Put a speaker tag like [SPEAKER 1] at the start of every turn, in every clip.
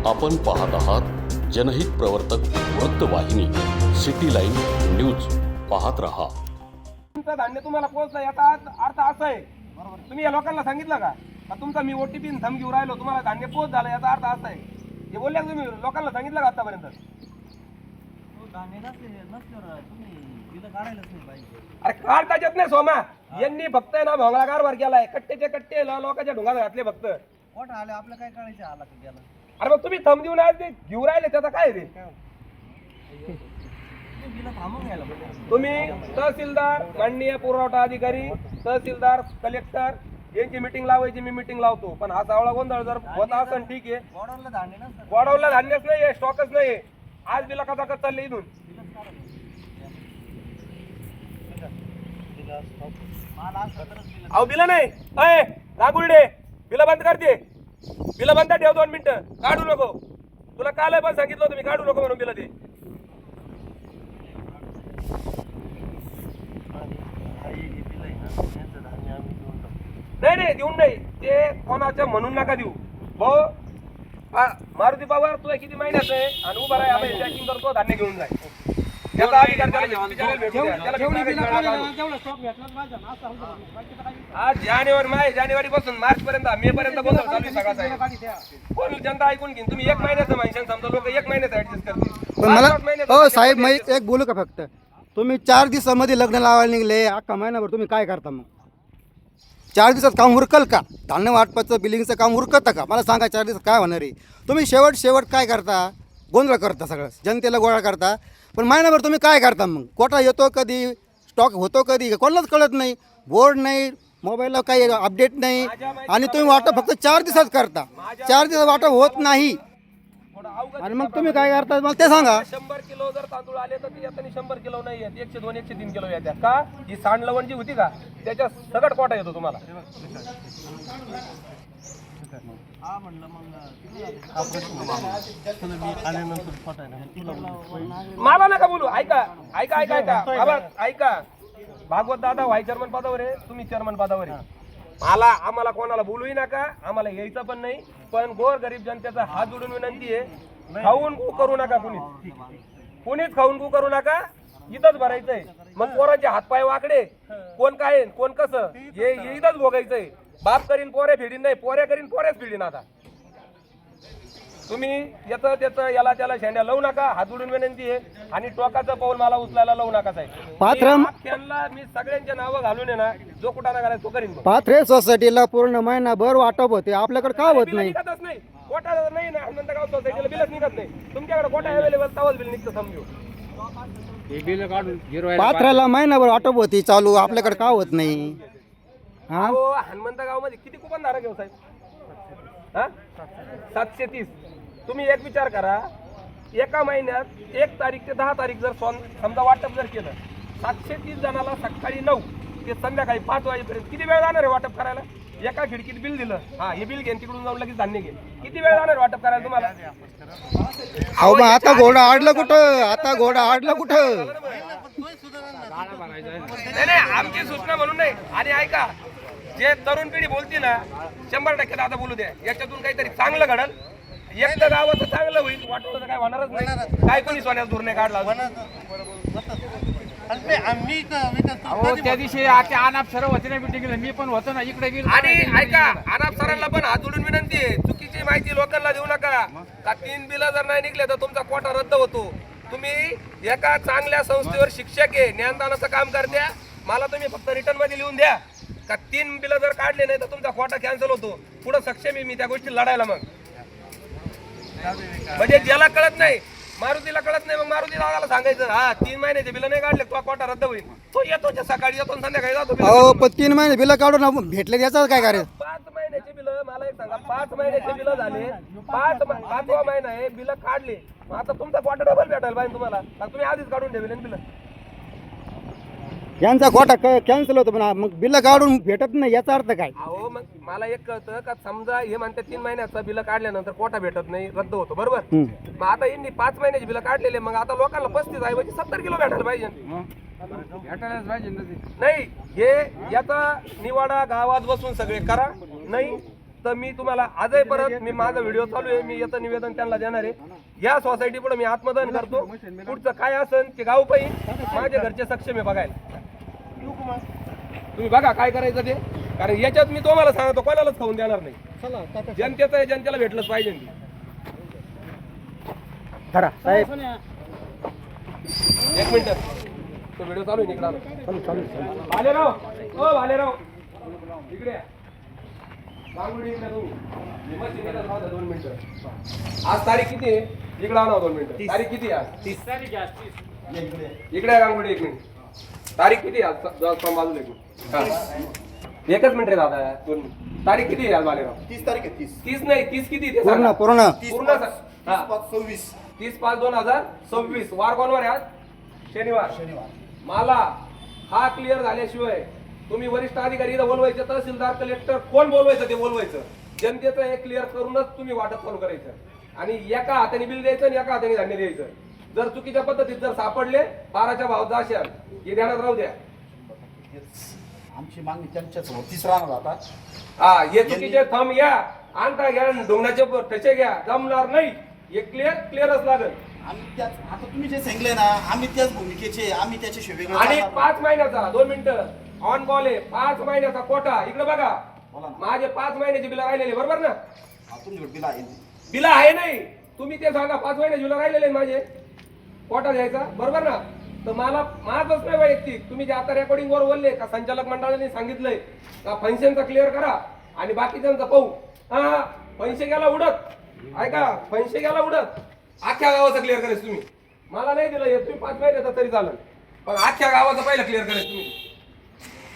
[SPEAKER 1] आपण पाहत आहात जनहित प्रवर्तक वृत्तवाहिनी सिटी लाईन न्यूज. पाहत रहा.
[SPEAKER 2] तुमचं धान्य तुम्हाला पोहोचलं याचा अर्थ असा आहे, तुम्ही या लोकांना सांगितलं का तुमचा मी ओटीपी थंब घेऊन राहिलो तुम्हाला धान्य पोहोच झालं याचा अर्थ असा आहे हे बोलले तुम्ही लोकांना सांगितलं का आतापर्यंत? अरे कार्ड त्याच्यात नाही सोमा, यांनी फक्त ना भोंगळा कारभार केलाय, कट्टेचे कट्टे लोकांच्या ढोंगात घातले फक्त.
[SPEAKER 3] कोण आले आपलं काय करायचं आला की गेला.
[SPEAKER 2] अरे मग तुम्ही थंब देऊन आज ते घेऊन राहिले त्याचा काय रे? तुम्ही तहसीलदार, माननीय पुरवठा अधिकारी, तहसीलदार, कलेक्टर यांची मीटिंग लावायची, मी मीटिंग लावतो, पण हा सावळा गोंधळ जर होता असेल ठीक आहे.
[SPEAKER 3] गोडाऊनला धान्य नसतं.
[SPEAKER 2] गोडाऊनला धान्यच नाहीये, स्टॉकच नाहीये. आज बिला कसा कसा चालले इथून?
[SPEAKER 3] माल असला तरच दिलं.
[SPEAKER 2] अहो बिल नाही. अय रागुलडे, बिल बंद करते, बिल बंद ठेव 2 मिनिटं, काढू नको. तुला काल पण सांगितलं होतं मी काढू नको म्हणून बिल ते. नाही नाही देऊन नाही, ते कोणाच्या म्हणून नका देऊ भाऊ. मारुती पवार तुला किती महिन्याचं आहे आणि उभा राहा, आपण चेकिंग करतो, धान्य घेऊन जाय. त्याचा अधिकार त्याला भेटू द्या. आज जानेवारी पासून मार्च पर्यंत, मे पर्यंत गोंधळ चालू आहे सगळा साहेब. कोण जनता ऐकून घेईन. तुम्ही 1 महिन्याचं माहिती समजा, लोक 1 महिन्याचं ऍडजस्ट करतील.
[SPEAKER 4] पण मला हो साहेब, मी एक बोलू का फक्त? तुम्ही 4 दिवसामध्ये लग्न लावायला निघले, अख्खा महिनाभर तुम्ही काय करता मग? 4 दिवसात काम उरकल का? धान्य वाटपाचं बिलिंगचं काम उरकतं का? मला सांगा, 4 दिवसात काय होणार आहे? तुम्ही शेवट काय करता? गोंधळ करता, सगळं जनतेला गोळा करता. पण महिनाभर तुम्ही काय करता मग? कोटा येतो कधी, स्टॉक होतो कधी, कोणालाच कळत नाही. बोर्ड नाही, मोबाईलला काही अपडेट नाही, आणि तुम्ही वाटप फक्त 4 दिवसात करता. 4 दिवसात वाटप होत नाही, आणि मग तुम्ही काय करता मला ते सांगा.
[SPEAKER 2] 100 किलो जर तांदूळ आले तर ती आता 100 किलो नाही येत, 102 103 किलो येतात का? ही सांडलवण जी होती का त्याच्या सगळं कोटा येतो तुम्हाला.
[SPEAKER 3] हा म्हणलं मग
[SPEAKER 2] मला नका बोलू. ऐका ऐका ऐका ऐका बाबा, ऐका. भागवत दादा व्हाय चेअरमन पदावर आहे, तुम्ही चेअरमन पदावर आहे. आम्हाला कोणाला बोलूही नका, आम्हाला यायचं पण नाही. पण गोर गरीब जनतेचा हात जोडून विनंती आहे, खाऊन गु करू नका. कुणीच खाऊन गु करू नका. इथंच भरायचंय. मग पोरांचे हातपाय वाकडे, कोण काय कोण कसं, हे इथंच भोगायचंय. बाप करीन पोरे फिडीन नाही, पोऱ्या करीन पोऱ्याच फिडीन. आता तुम्ही याचं त्याचं याला त्याला शेंड्या लावू नका, हात जोडून विनंती आहे. आणि टोकाचं पाऊल मला उचलायला लावू नका साहेब. त्यांना मी सगळ्यांचे नावं घालून आहे ना, जो कुठं ना तो करीन.
[SPEAKER 4] पाथरे सोसायटीला पूर्ण महिनाभर वाटप होते, आपल्याकडे का होत नाही?
[SPEAKER 2] निघतच नाही कोटा नाही ना, अनंतगाव सोसायटीला बिलच निघत नाही. तुमच्याकडे कोटा अवेलेबल तवाच बिल निघतं समजू.
[SPEAKER 4] पाथऱ्याला महिनाभर वाटप होती चालू, आपल्याकडे का होत नाही? हा,
[SPEAKER 2] हनुमंतगाव मध्ये किती कुपन धारक घेऊ साहेब? हा 730. तुम्ही एक विचार करा, एका महिन्यात 1 तारीख ते 10 तारीख जर समजा वाटप जर केलं, 730 जणाला सकाळी 9 ते संध्याकाळी 5 वाजेपर्यंत किती वेळ जाणार आहे वाटप करायला? एका खिडकीत बिल दिलं, हा हे बिल घेऊन तिकडून जाऊन लगेच धान्य घे, किती वेळ जाणार वाटप करायला तुम्हाला?
[SPEAKER 4] अहो मग आता घोडा आडला कुठं? आता घोडा आडला कुठं?
[SPEAKER 2] नाही आमची सूचना म्हणून नाही. आणि ऐका, जे तरुण पिढी बोलते ना, 100% आता बोलू द्या. याच्यातून काहीतरी चांगलं घडल. एक तर गावाचं चांगलं होईल, वाटलं काय होणारच नाही. काय कोणी सोन्याचा धूर नाही काढला.
[SPEAKER 5] त्या दिवशी अनाप सर होते ना मिटिंगला, मी पण होतो ना इकडे गेलो.
[SPEAKER 2] आणि ऐका, अनाप सरांना पण हात जोडून विनंती आहे, चुकीची माहिती लोकांना देऊ नका. का 3 बिल जर नाही निघले तर तुमचा कोटा रद्द होतो. तुम्ही एका चांगल्या संस्थेवर शिक्षक आहे, ज्ञानदानाचं काम करत्या, मला तुम्ही फक्त रिटर्न मध्ये लिहून द्या का 3 बिल जर काढले नाही तर तुमचा कोटा कॅन्सल होतो. पुढे सक्षम आहे मी त्या गोष्टी लढायला. मग म्हणजे ज्याला कळत नाही, मारुतीला कळत नाही, मग मारुती दादाला सांगायचं, हा 3 महिन्याचे बिल नाही काढले तो कोटा रद्द होईल. तो येतो सकाळी येतो संध्याकाळी जातो.
[SPEAKER 4] अहो पण 3 महिने बिल काढून भेटले त्याचं काय करायचं?
[SPEAKER 2] 5 महिन्याचे बिल, मला एक सांगा, 5 महिन्याचे बिल झाले, 5वा महिना आहे, बिल काढले, आता तुमचा कोटा डबल भेटायला पाहिजे तुम्हाला. तुम्ही आधीच काढून ठेवले बिल.
[SPEAKER 4] यांचा कोटा कॅन्सल होतो, पण मग बिल काढून भेटत नाही, याचा अर्थ काय?
[SPEAKER 2] अहो मग मला एक कळतं का, समजा हे म्हणतात 3 महिन्याचा बिल काढल्यानंतर कोटा भेटत नाही, रद्द होतो, बरोबर? मग आता यांनी 5 महिन्याचे बिल काढलेले, मग आता लोकांना 35 ऐवजी 70 किलो भेटायला पाहिजे. नाही हे याचा निवाडा गावात बसून सगळे करा. नाही तर मी तुम्हाला आजही परत मी माझा व्हिडिओ चालू आहे, मी याचं निवेदन त्यांना देणार आहे. या सोसायटी पुढे मी आत्मदान करतो. पुढचं काय असेल ते गाव पाहिजे, माझ्या घरचे सक्षम आहे बघायला. तुम्ही बघा काय करायचं ते, कारण याच्यात मी तुम्हाला सांगतो कोणालाच खाऊन देणार नाही. जनतेचं आहे, जनतेला भेटलंच पाहिजे.
[SPEAKER 4] खरा साहेब
[SPEAKER 2] एक मिनिट, तो व्हिडिओ चालू आहे इकडे. भालेराव, ओ भालेराव इकडे या. गांगुडी इकडे तुम्ही. मशीन राहू द्या 2 मिनिटं. आज तारीख किती आहे? इकडे आणा 2 मिनिटं. तारीख किती आहे आज? 30 तारीख आहे. इकडे आहे गांगुडी, 1 मिनिट. तारीख किती आहे आज? बाजूला एकच मिनिट रे दादा, 2 मिनिट. तारीख किती आहे आज भालेराव?
[SPEAKER 6] 30 तारीख आहे.
[SPEAKER 2] 30 नाही, 30 किती आहे ते
[SPEAKER 4] पूर्ण
[SPEAKER 2] सांगा.
[SPEAKER 4] पूर्ण
[SPEAKER 2] पूर्ण
[SPEAKER 6] 26
[SPEAKER 2] 30/5/2026. वार कोणवर आहे आज? शनिवार. मला हा क्लिअर झाल्याशिवाय तुम्ही वरिष्ठ अधिकारी इथं बोलवायचे, तहसीलदार कलेक्टर कोण बोलवायचं ते बोलवायचं. जनतेचं हे क्लिअर करूनच तुम्ही वाटप चालू करायचं. आणि एका हाताने बिल द्यायचं आणि एका हाताने धान्य द्यायचं. जर चुकीच्या पद्धतीत जर सापडले 12च्या भावाचा असाल हे ध्यानात राहू द्या.
[SPEAKER 6] आमची मागणी त्यांच्याच राहणार आता.
[SPEAKER 2] हा, हे चुकीचे थंब घ्या, आणता घ्या, ढोंगणाचे ठसे घ्या, जमणार नाही. हे क्लिअरच लागेल.
[SPEAKER 6] आम्ही त्याच आता तुम्ही जे सांगितले ना, आम्ही त्याच भूमिकेचे, आम्ही त्याच्याशिवाय वेगळं
[SPEAKER 2] आणि
[SPEAKER 6] चालणार
[SPEAKER 2] 5 महिन्याचा 2 मिनिटं ऑन कॉल आहे. 5 महिन्याचा कोटा इकडे बघा.
[SPEAKER 6] बोला ना.
[SPEAKER 2] माझे 5 महिन्याचे बिल राहिलेले बरोबर ना?
[SPEAKER 6] तुमच्याकडे बिल आहे.
[SPEAKER 2] बिल आहे नाही, तुम्ही ते सांगा. 5 महिन्याचे बिल राहिलेले माझे, कोटा द्यायचा बरोबर ना? तर मला माझच नाही वैयक्तिक, तुम्ही जे आता रेकॉर्डिंग वर बोलले का संचालक मंडळाने सांगितलंय का फंक्शनचा क्लिअर करा आणि बाकीच्यांचा पाहू. हा, पैसे गेला उडत, ऐका, पैसे गेला उडत. अख्ख्या गावाचं क्लिअर करायचं तुम्ही. मला नाही दिलं हे, तुम्ही 5 महिन्याचा तरी चालेल, पण अख्ख्या गावाचं पहिलं क्लिअर करायचं तुम्ही.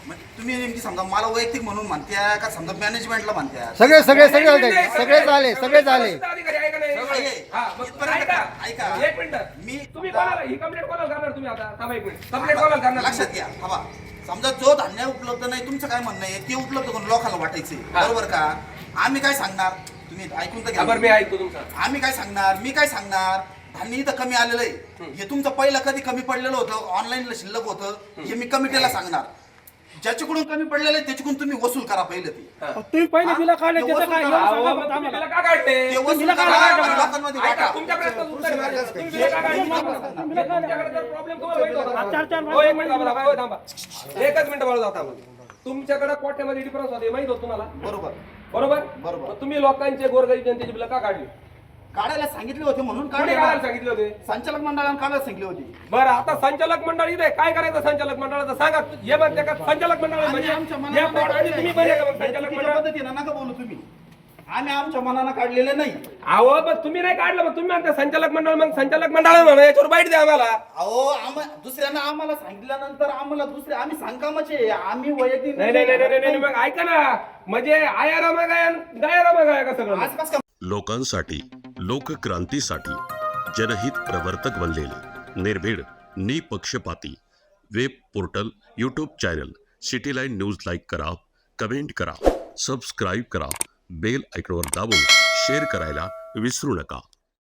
[SPEAKER 6] म्हणजे तुम्ही नेमकी समजा मला वैयक्तिक म्हणून म्हणत्या का समजा मॅनेजमेंटला म्हणत्या?
[SPEAKER 4] सगळे सगळे सगळे झाले, सगळे झाले, सगळे झाले.
[SPEAKER 2] अधिकारी आहे का नाही?
[SPEAKER 6] आहे.
[SPEAKER 2] हा, मग
[SPEAKER 6] इथपर्यंत
[SPEAKER 2] ऐका,
[SPEAKER 6] ऐका.
[SPEAKER 2] एक मिनिट.
[SPEAKER 6] मी-
[SPEAKER 2] तुम्ही कोणाला ही कंप्लेंट कोणाला करणार तुम्ही आता? थांबा एक मिनिट. कंप्लेंट कोणाला करणार?
[SPEAKER 6] लक्षात घ्या. हवा समजा जो धान्य उपलब्ध नाही, तुमचं काय म्हणणं आहे ते उपलब्ध करून लोकांना वाटायचे,
[SPEAKER 2] हा.
[SPEAKER 6] बरोबर का? आम्ही काय सांगणार, तुम्ही ऐकून तर
[SPEAKER 2] बरं, मी
[SPEAKER 6] घ्या.
[SPEAKER 2] ऐकतो तुमचं.
[SPEAKER 6] आम्ही काय सांगणार, मी काय सांगणार, धान्य इथं कमी आलेलं आहे. हे तुमचं पहिलं कधी कमी पडलेलं होतं, ऑनलाईनला शिल्लक होतं, हे मी कमिटीला सांगणार. ज्याच्याकडून कमी पडलेलं आहे त्याच्याकडून तुम्ही वसूल करा पहिलं ते.
[SPEAKER 7] तुम्ही पहिले बिला काढले
[SPEAKER 6] ते
[SPEAKER 7] त्याचं
[SPEAKER 6] वसूल
[SPEAKER 7] काय
[SPEAKER 6] करा.
[SPEAKER 7] एवढं
[SPEAKER 2] अहो,
[SPEAKER 7] सांगा
[SPEAKER 2] मग
[SPEAKER 7] फक्त
[SPEAKER 2] तुम्ही
[SPEAKER 7] आम्हाला.
[SPEAKER 2] बिलं का काढले?
[SPEAKER 6] ते वसूल
[SPEAKER 2] बिलं का
[SPEAKER 6] करा
[SPEAKER 2] काढले?
[SPEAKER 6] आणि लोकांमध्ये
[SPEAKER 2] ऐका,
[SPEAKER 6] वाटा.
[SPEAKER 2] तुमच्या प्रश्नाचं उत्तर आहे माझ्याकडे. तुम्ही बिलं का काढली? तुमच्याकडे जर प्रॉब्लेम तुम्हाला माहित होता.
[SPEAKER 7] आज 4-4
[SPEAKER 2] हो, एक मिनिट थांबा, हो, थांबा. एकच मिनिट बोलत होता. तुमच्याकडे कोट्यामध्ये डिफरन्स होते माहित होत तुम्हाला,
[SPEAKER 6] बरोबर
[SPEAKER 2] बरोबर?
[SPEAKER 6] बरोबर.
[SPEAKER 2] मग तुम्ही लोकांचे गोरगरीब जनतेची बिलं का काढली?
[SPEAKER 6] काढायला सांगितले होते म्हणून
[SPEAKER 2] कोणी काढायला
[SPEAKER 6] काढायला
[SPEAKER 2] सांगितले होते?
[SPEAKER 6] संचालक मंडळाने काढायला सांगितले होते.
[SPEAKER 2] बरं, आता संचालक मंडळ इथे काय करायचं? संचालक मंडळाचं सांगा. हे म्हणते का संचालक मंडळ
[SPEAKER 6] आम्ही
[SPEAKER 2] म्हणजे
[SPEAKER 6] आमच्या
[SPEAKER 2] या
[SPEAKER 6] मनानं
[SPEAKER 2] प्रमाणे तुम्ही बरे का मग संचालक
[SPEAKER 6] चुकीच्या
[SPEAKER 2] मंडळ?
[SPEAKER 6] पद्धतीनं नका बोलू तुम्ही. आम्ही आमच्या मनानं काढलेले नाही.
[SPEAKER 2] अहो, मग तुम्ही नाही काढलं, मग तुम्ही म्हणता संचालक मंडळ, मग संचालक मंडळ म्हणा, याच्यावर बाईट द्या आम्हाला.
[SPEAKER 6] अहो दुसऱ्यांना आम्हाला सांगितल्यानंतर आम्हाला दुसरे आम्ही सांगकामाचे, आम्ही वैयक्तिक
[SPEAKER 2] नाही नाही नाही नाही नाही, मग ऐका ना, म्हणजे आया रामागाया गाया रामागाया का सगळं?
[SPEAKER 6] आज कसं
[SPEAKER 1] लोकांसाठी, लोकक्रांतीसाठी जनहित प्रवर्तक बनलेले निर्भीड, निपक्षपाती web portal, YouTube channel city line news like करा, कमेंट करा, सबस्क्राईब करा, बेल आयकॉनवर दाबून शेअर करायला विसरू नका.